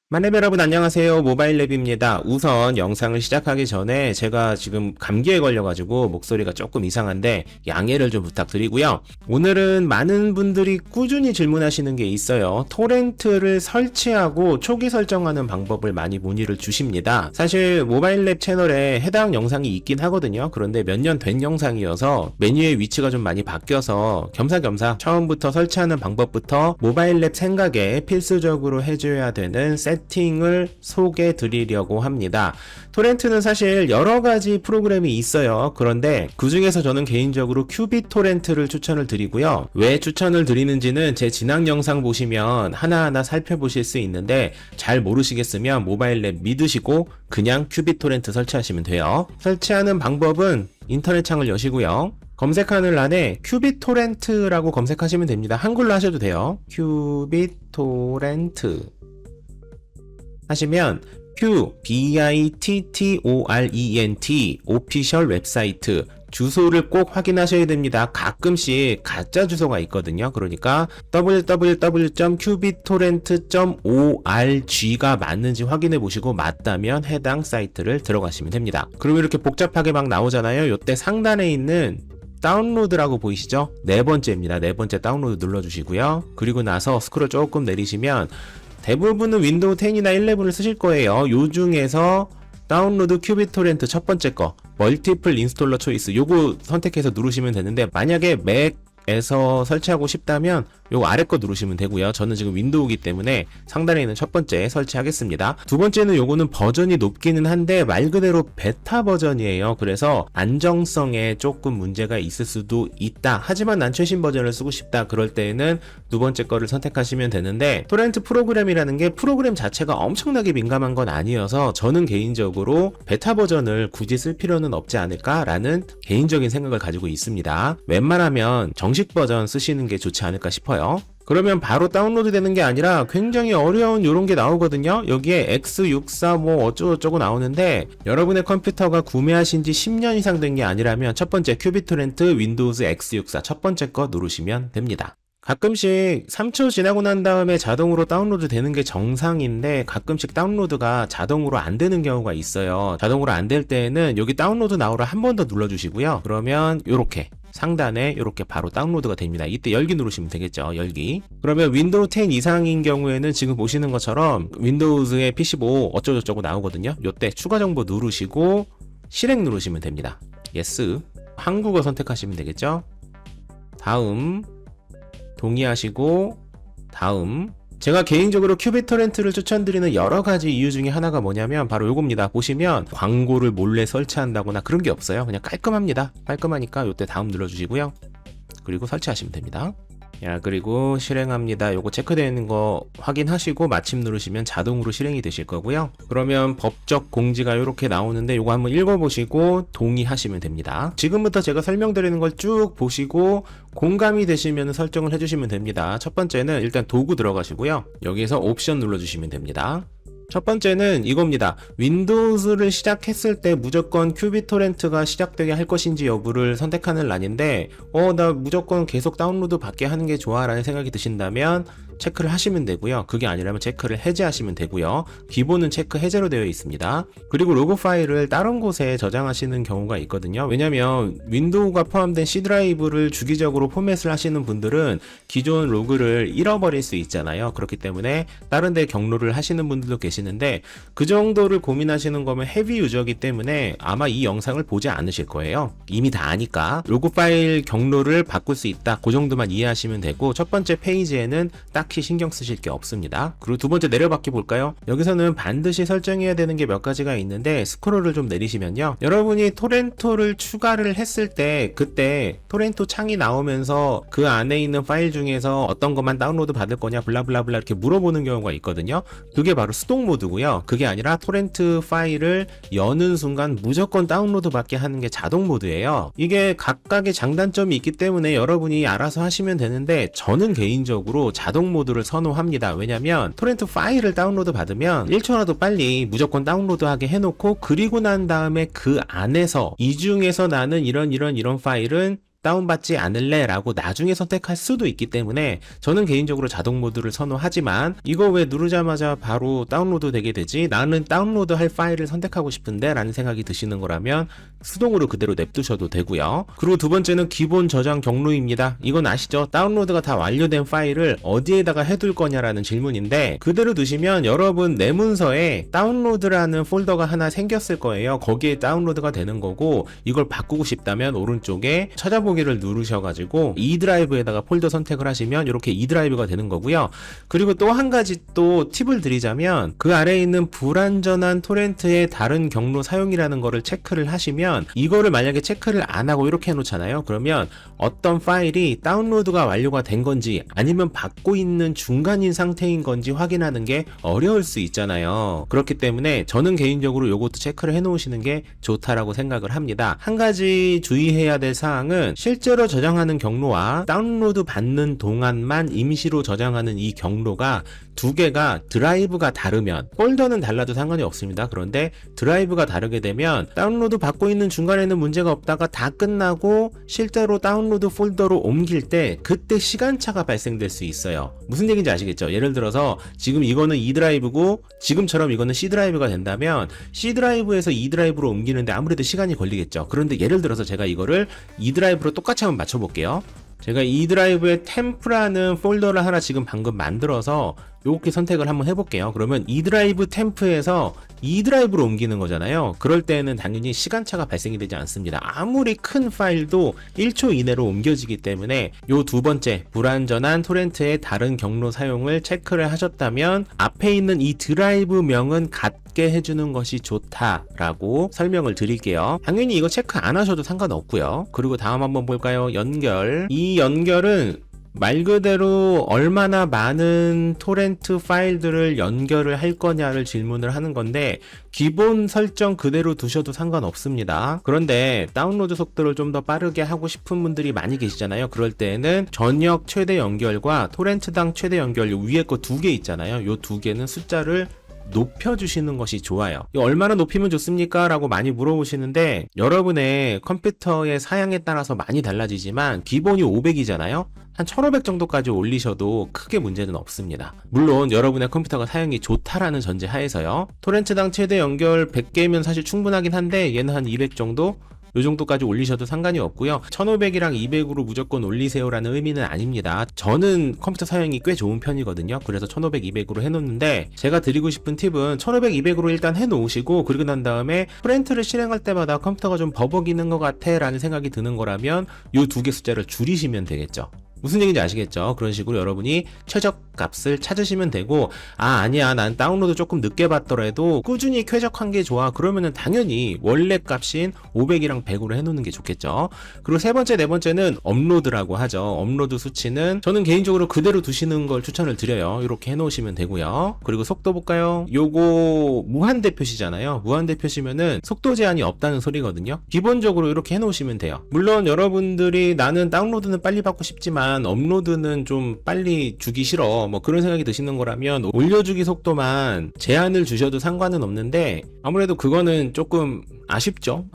만렙 여러분 안녕하세요. 모바일랩입니다. 우선 영상을 시작하기 전에 제가 지금 감기에 걸려가지고 목소리가 조금 이상한데 양해를 좀 부탁드리고요. 오늘은 많은 분들이 꾸준히 질문하시는 게 있어요. 토렌트를 설치하고 초기 설정하는 방법을 많이 문의를 주십니다. 사실 모바일랩 채널에 해당 영상이 있긴 하거든요. 그런데 몇 년 된 영상이어서 메뉴의 위치가 좀 많이 바뀌어서 겸사겸사 처음부터 설치하는 방법부터 모바일랩 생각에 필수적으로 해줘야 되는 세팅을 소개해 드리려고 합니다. 토렌트는 사실 여러 가지 프로그램이 있어요. 그런데 그 중에서 저는 개인적으로 큐빗 토렌트를 추천을 드리고요. 왜 추천을 드리는지는 제 지난 영상 보시면 하나하나 살펴보실 수 있는데 잘 모르시겠으면 모바일랩 믿으시고 그냥 큐빗 토렌트 설치하시면 돼요. 설치하는 방법은 인터넷 창을 여시고요. 검색하는 란에 큐빗 토렌트라고 검색하시면 됩니다. 한글로 하셔도 돼요. 큐빗 토렌트 하시면 bittorrent 오피셜 웹사이트 주소를 꼭 확인하셔야 됩니다. 가끔씩 가짜 주소가 있거든요. 그러니까 www.qbittorrent.org가 맞는지 확인해 보시고 맞다면 해당 사이트를 들어가시면 됩니다. 그러면 이렇게 복잡하게 막 나오잖아요. 요때 상단에 있는 다운로드라고 보이시죠? 네 번째입니다. 네 번째 다운로드 눌러주시고요. 그리고 나서 스크롤 조금 내리시면 대부분은 윈도우 10이나 11을 쓰실 거예요. 요 중에서 다운로드 큐빗 토렌트 첫 번째 거 멀티플 인스톨러 초이스 요거 선택해서 누르시면 되는데 만약에 맥에서 설치하고 싶다면 요거 아래 거 누르시면 되고요. 저는 지금 윈도우기 때문에 상단에 있는 첫 번째 설치하겠습니다. 두 번째는 요거는 버전이 높기는 한데 말 그대로 베타 버전이에요. 그래서 안정성에 조금 문제가 있을 수도 있다. 하지만 난 최신 버전을 쓰고 싶다. 그럴 때에는 두 번째 거를 선택하시면 되는데 토렌트 프로그램이라는 게 프로그램 자체가 엄청나게 민감한 건 아니어서 저는 개인적으로 베타 버전을 굳이 쓸 필요는 없지 않을까라는 개인적인 생각을 가지고 있습니다. 웬만하면 정식 버전 쓰시는 게 좋지 않을까 싶어요. 그러면 바로 다운로드 되는 게 아니라 굉장히 어려운 요런 게 나오거든요. 여기에 X64 뭐 어쩌고저쩌고 나오는데 여러분의 컴퓨터가 구매하신 지 10년 이상 된 게 아니라면 첫 번째 큐빗 토렌트 윈도우즈 X64 첫 번째 거 누르시면 됩니다. 가끔씩 3초 지나고 난 다음에 자동으로 다운로드 되는 게 정상인데 가끔씩 다운로드가 자동으로 안 되는 경우가 있어요. 자동으로 안 될 때에는 여기 다운로드 나오라 한 번 더 눌러주시고요. 그러면 요렇게 상단에 이렇게 바로 다운로드가 됩니다. 이때 열기 누르시면 되겠죠. 열기. 그러면 윈도우 10 이상인 경우에는 지금 보시는 것처럼 윈도우즈의 PC5 어쩌고저쩌고 나오거든요. 요때 추가 정보 누르시고 실행 누르시면 됩니다. 예스. 한국어 선택하시면 되겠죠. 다음 동의하시고 다음. 제가 개인적으로 큐빗 토렌트를 추천드리는 여러 가지 이유 중에 하나가 뭐냐면 바로 요겁니다. 보시면 광고를 몰래 설치한다거나 그런 게 없어요. 그냥 깔끔합니다. 깔끔하니까 요때 다음 눌러주시고요. 그리고 설치하시면 됩니다. 그리고 실행합니다. 요거 체크되어 있는 거 확인하시고 마침 누르시면 자동으로 실행이 되실 거고요. 그러면 법적 공지가 이렇게 나오는데 요거 한번 읽어보시고 동의하시면 됩니다. 지금부터 제가 설명드리는 걸 쭉 보시고 공감이 되시면 설정을 해주시면 됩니다. 첫 번째는 일단 도구 들어가시고요. 여기에서 옵션 눌러주시면 됩니다. 첫 번째는 이겁니다. 윈도우즈를 시작했을 때 무조건 큐빗 토렌트가 시작되게 할 것인지 여부를 선택하는 란인데 나 무조건 계속 다운로드 받게 하는 게 좋아 라는 생각이 드신다면 체크를 하시면 되고요. 그게 아니라면 체크를 해제하시면 되고요. 기본은 체크 해제로 되어 있습니다. 그리고 로그 파일을 다른 곳에 저장하시는 경우가 있거든요. 왜냐면 윈도우가 포함된 C 드라이브를 주기적으로 포맷을 하시는 분들은 기존 로그를 잃어버릴 수 있잖아요. 그렇기 때문에 다른 데 경로를 하시는 분들도 계시는데 그 정도를 고민하시는 거면 헤비 유저이기 때문에 아마 이 영상을 보지 않으실 거예요. 이미 다 아니까. 로그 파일 경로를 바꿀 수 있다. 그 정도만 이해하시면 되고 첫 번째 페이지에는 딱히 신경 쓰실 게 없습니다. 그리고 두 번째 내려받기 볼까요? 여기서는 반드시 설정해야 되는 게 몇 가지가 있는데 스크롤을 좀 내리시면요. 여러분이 토렌토를 추가를 했을 때 그때 토렌토 창이 나오면서 그 안에 있는 파일 중에서 어떤 것만 다운로드 받을 거냐 블라블라블라 이렇게 물어보는 경우가 있거든요. 그게 바로 수동 모드고요. 그게 아니라 토렌트 파일을 여는 순간 무조건 다운로드 받게 하는 게 자동 모드예요. 이게 각각의 장단점이 있기 때문에 여러분이 알아서 하시면 되는데 저는 개인적으로 자동 모드를 선호합니다. 왜냐면 토렌트 파일을 다운로드 받으면 1초라도 빨리 무조건 다운로드하게 해놓고 그리고 난 다음에 그 안에서 이 중에서 나는 이런 파일은 다운받지 않을래 라고 나중에 선택할 수도 있기 때문에 저는 개인적으로 자동 모드를 선호하지만 이거 왜 누르자마자 바로 다운로드 되게 되지? 나는 다운로드 할 파일을 선택하고 싶은데 라는 생각이 드시는 거라면 수동으로 그대로 냅두셔도 되고요. 그리고 두 번째는 기본 저장 경로입니다. 이건 아시죠? 다운로드가 다 완료된 파일을 어디에다가 해둘 거냐라는 질문인데 그대로 두시면 여러분 내 문서에 다운로드라는 폴더가 하나 생겼을 거예요. 거기에 다운로드가 되는 거고 이걸 바꾸고 싶다면 오른쪽에 찾아보기를 누르셔가지고 E 드라이브에다가 폴더 선택을 하시면 이렇게 E 드라이브가 되는 거고요. 그리고 또 한 가지 또 팁을 드리자면 그 아래에 있는 불완전한 토렌트의 다른 경로 사용이라는 거를 체크를 하시면 이거를 만약에 체크를 안 하고 이렇게 해놓잖아요. 그러면 어떤 파일이 다운로드가 완료가 된 건지 아니면 받고 있는 중간인 상태인 건지 확인하는 게 어려울 수 있잖아요. 그렇기 때문에 저는 개인적으로 이것도 체크를 해 놓으시는 게 좋다라고 생각을 합니다. 한 가지 주의해야 될 사항은 실제로 저장하는 경로와 다운로드 받는 동안만 임시로 저장하는 이 경로가 두 개가 드라이브가 다르면 폴더는 달라도 상관이 없습니다. 그런데 드라이브가 다르게 되면 다운로드 받고 있는 중간에는 문제가 없다가 다 끝나고 실제로 다운로드 폴더로 옮길 때 그때 시간차가 발생될 수 있어요. 무슨 얘기인지 아시겠죠? 예를 들어서 지금 이거는 E 드라이브고 지금처럼 이거는 C 드라이브가 된다면 C 드라이브에서 E 드라이브로 옮기는데 아무래도 시간이 걸리겠죠. 그런데 예를 들어서 제가 이거를 E 드라이브로 똑같이 한번 맞춰볼게요. 제가 E 드라이브에 템프라는 폴더를 하나 지금 방금 만들어서 이렇게 선택을 한번 해볼게요. 그러면 E 드라이브 템프에서 E 드라이브로 옮기는 거잖아요. 그럴 때는 당연히 시간차가 발생이 되지 않습니다. 아무리 큰 파일도 1초 이내로 옮겨지기 때문에 이 두 번째 불완전한 토렌트의 다른 경로 사용을 체크를 하셨다면 앞에 있는 이 드라이브 명은 같게 해주는 것이 좋다라고 설명을 드릴게요. 당연히 이거 체크 안 하셔도 상관없고요. 그리고 다음 한번 볼까요? 연결. 이 연결은 말 그대로 얼마나 많은 토렌트 파일들을 연결을 할 거냐를 질문을 하는 건데 기본 설정 그대로 두셔도 상관없습니다. 그런데 다운로드 속도를 좀 더 빠르게 하고 싶은 분들이 많이 계시잖아요. 그럴 때는 전역 최대 연결과 토렌트당 최대 연결 위에 거 두 개 있잖아요. 요 두 개는 숫자를 높여주시는 것이 좋아요. 얼마나 높이면 좋습니까? 라고 많이 물어보시는데 여러분의 컴퓨터의 사양에 따라서 많이 달라지지만 기본이 500이잖아요. 한 1500 정도까지 올리셔도 크게 문제는 없습니다. 물론 여러분의 컴퓨터가 사양이 좋다라는 전제 하에서요. 토렌트당 최대 연결 100개면 사실 충분하긴 한데 얘는 한 200 정도? 요 정도까지 올리셔도 상관이 없고요. 1500이랑 200으로 무조건 올리세요라는 의미는 아닙니다. 저는 컴퓨터 사양이 꽤 좋은 편이거든요. 그래서 1500, 200으로 해놓는데 제가 드리고 싶은 팁은 1500, 200으로 일단 해놓으시고 그리고 난 다음에 프린트를 실행할 때마다 컴퓨터가 좀 버벅이는 것 같아 라는 생각이 드는 거라면 요 두 개 숫자를 줄이시면 되겠죠. 무슨 얘기인지 아시겠죠? 그런 식으로 여러분이 최저값을 찾으시면 되고 아니야 난 다운로드 조금 늦게 받더라도 꾸준히 쾌적한 게 좋아 그러면은 당연히 원래 값인 500이랑 100으로 해놓는 게 좋겠죠. 그리고 세 번째 네 번째는 업로드라고 하죠. 업로드 수치는 저는 개인적으로 그대로 두시는 걸 추천을 드려요. 이렇게 해놓으시면 되고요. 그리고 속도 볼까요? 요거 무한대 표시잖아요. 무한대 표시면은 속도 제한이 없다는 소리거든요. 기본적으로 이렇게 해놓으시면 돼요. 물론 여러분들이 나는 다운로드는 빨리 받고 싶지만 업로드는 좀 빨리 주기 싫어 뭐 그런 생각이 드시는 거라면 올려주기 속도만 제한을 주셔도 상관은 없는데 아무래도 그거는 조금 아쉽죠.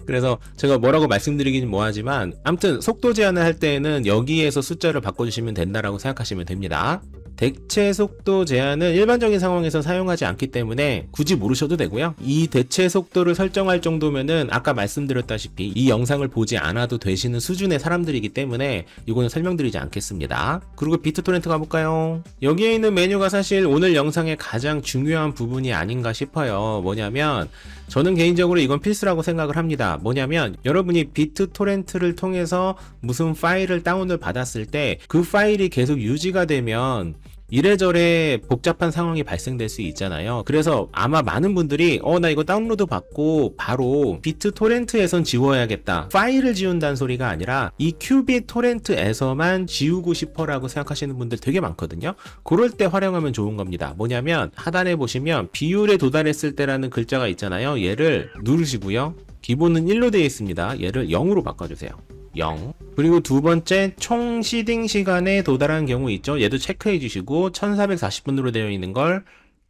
그래서 제가 뭐라고 말씀드리긴 뭐하지만 아무튼 속도 제한을 할 때에는 여기에서 숫자를 바꿔주시면 된다라고 생각하시면 됩니다. 대체 속도 제한은 일반적인 상황에서 사용하지 않기 때문에 굳이 모르셔도 되고요. 이 대체 속도를 설정할 정도면은 아까 말씀드렸다시피 이 영상을 보지 않아도 되시는 수준의 사람들이기 때문에 이거는 설명드리지 않겠습니다. 그리고 비트토렌트 가볼까요? 여기에 있는 메뉴가 사실 오늘 영상의 가장 중요한 부분이 아닌가 싶어요. 뭐냐면 저는 개인적으로 이건 필수라고 생각을 합니다. 뭐냐면 여러분이 비트토렌트를 통해서 무슨 파일을 다운을 받았을 때 그 파일이 계속 유지가 되면 이래저래 복잡한 상황이 발생될 수 있잖아요. 그래서 아마 많은 분들이 나 이거 다운로드 받고 바로 비트토렌트에선 지워야겠다. 파일을 지운다는 소리가 아니라 이 큐비토렌트에서만 지우고 싶어라고 생각하시는 분들 되게 많거든요. 그럴 때 활용하면 좋은 겁니다. 뭐냐면 하단에 보시면 비율에 도달했을 때라는 글자가 있잖아요. 얘를 누르시고요. 기본은 1로 되어 있습니다. 얘를 0으로 바꿔주세요. 0. 그리고 두 번째 총 시딩 시간에 도달한 경우 있죠. 얘도 체크해 주시고 1440분으로 되어 있는 걸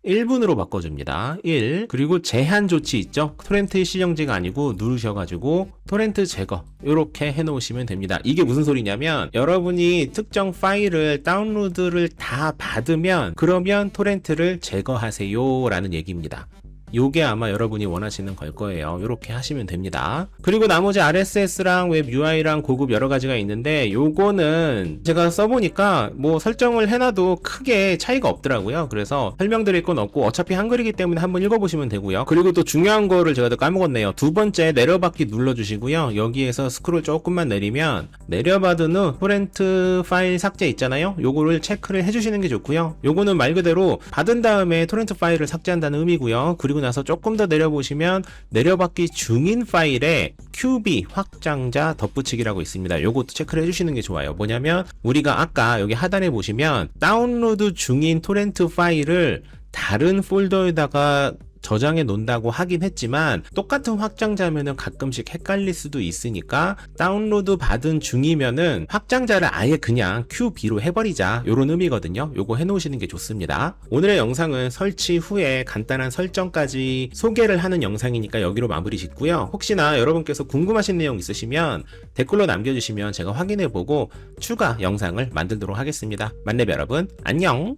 1분으로 바꿔줍니다. 1. 그리고 제한 조치 있죠? 토렌트 일시정지가 아니고 누르셔가지고 토렌트 제거 이렇게 해놓으시면 됩니다. 이게 무슨 소리냐면 여러분이 특정 파일을 다운로드를 다 받으면 그러면 토렌트를 제거하세요 라는 얘기입니다. 요게 아마 여러분이 원하시는 걸 거예요. 이렇게 하시면 됩니다. 그리고 나머지 RSS랑 웹 UI랑 고급 여러 가지가 있는데 요거는 제가 써보니까 뭐 설정을 해놔도 크게 차이가 없더라고요. 그래서 설명드릴 건 없고 어차피 한글이기 때문에 한번 읽어보시면 되고요. 그리고 또 중요한 거를 제가 또 까먹었네요. 두 번째 내려받기 눌러주시고요. 여기에서 스크롤 조금만 내리면 내려받은 후 토렌트 파일 삭제 있잖아요. 요거를 체크를 해주시는 게 좋고요. 요거는 말 그대로 받은 다음에 토렌트 파일을 삭제한다는 의미고요. 그리고 나서 조금 더 내려보시면 내려받기 중인 파일에 QB 확장자 덧붙이기라고 있습니다. 요것도 체크를 해주시는 게 좋아요. 뭐냐면 우리가 아까 여기 하단에 보시면 다운로드 중인 토렌트 파일을 다른 폴더에다가 저장해 놓는다고 하긴 했지만 똑같은 확장자면은 가끔씩 헷갈릴 수도 있으니까 다운로드 받은 중이면은 확장자를 아예 그냥 QB로 해버리자 요런 의미거든요. 요거 해놓으시는 게 좋습니다. 오늘의 영상은 설치 후에 간단한 설정까지 소개를 하는 영상이니까 여기로 마무리 짓고요. 혹시나 여러분께서 궁금하신 내용 있으시면 댓글로 남겨주시면 제가 확인해보고 추가 영상을 만들도록 하겠습니다. 만렙 여러분 안녕.